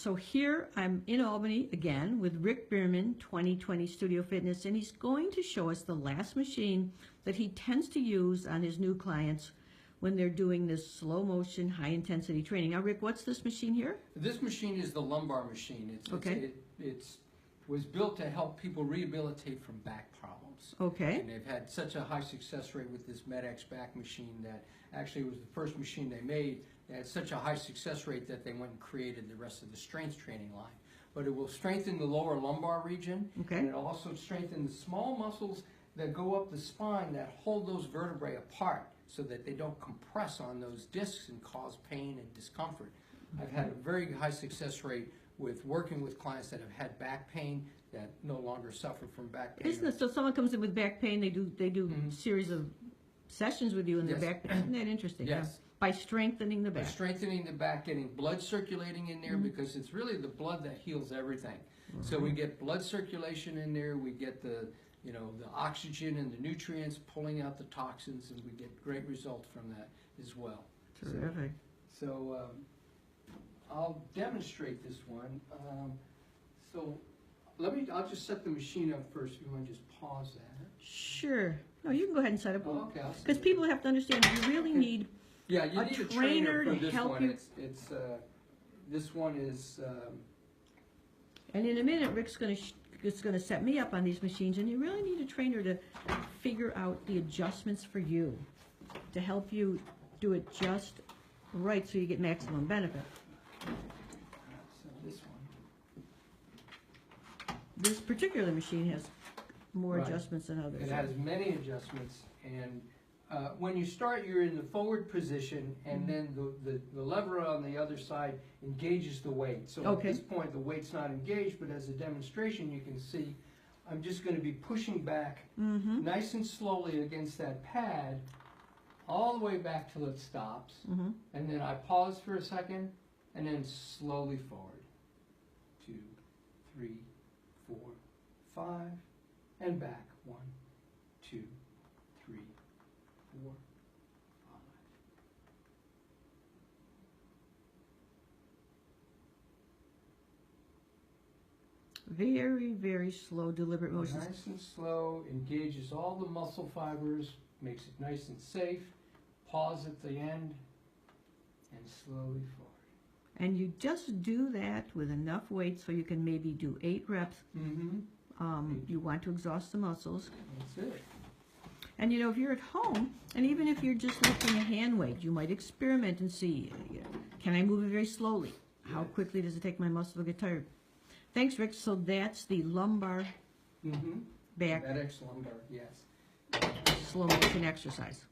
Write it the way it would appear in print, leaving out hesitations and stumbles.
So here I'm in Albany again with Rick Berman, 2020 Studio Fitness, and he's going to show us the last machine that he tends to use on his new clients when they're doing this slow motion, high intensity training. Now, Rick, what's this machine here? This machine is the lumbar machine. It was built to help people rehabilitate from back problems. Okay. And they've had such a high success rate with this MedX back machine that actually it was the first machine they made. They had such a high success rate that they went and created the rest of the strength training line. But it will strengthen the lower lumbar region. Okay. And it'll also strengthen the small muscles that go up the spine that hold those vertebrae apart so that they don't compress on those discs and cause pain and discomfort. I've had a very high success rate with working with clients that have had back pain that no longer suffer from back pain. Isn't it, so someone comes in with back pain, they do series of sessions with you in their back pain. Isn't that interesting? Yes. Yeah. By strengthening the back. By strengthening the back, getting blood circulating in there, because it's really the blood that heals everything. So we get blood circulation in there, we get the oxygen and the nutrients pulling out the toxins, and we get great results from that as well. Terrific. So I'll demonstrate this one. I'll just set the machine up first. If you want to just pause that. Sure. No, you can go ahead and set up. Oh, okay. Because people have to understand you really need you a need trainer for to this help one. you. This one is. And in a minute, Rick's going to set me up on these machines, and you really need a trainer to figure out the adjustments for you, to help you do it just right so you get maximum benefit. So this one. This particular machine has more adjustments than others. It has many adjustments, and when you start, you're in the forward position, and then the lever on the other side engages the weight. So at this point, the weight's not engaged, but as a demonstration, you can see I'm just going to be pushing back nice and slowly against that pad, all the way back till it stops, and then I pause for a second, and then slowly forward. 2, 3, 4, 5, and back. 1, 2, 3, 4, 5. Very, very slow, deliberate motions. Nice and slow, engages all the muscle fibers, makes it nice and safe. Pause at the end, and slowly forward. And you just do that with enough weight so you can maybe do 8 reps. You want to exhaust the muscles. That's it. And if you're at home, and even if you're just lifting a hand weight, you might experiment and see, can I move it very slowly? How quickly does it take my muscle to get tired? Thanks, Rick. So that's the lumbar back MedX lumbar, yes. slow motion exercise.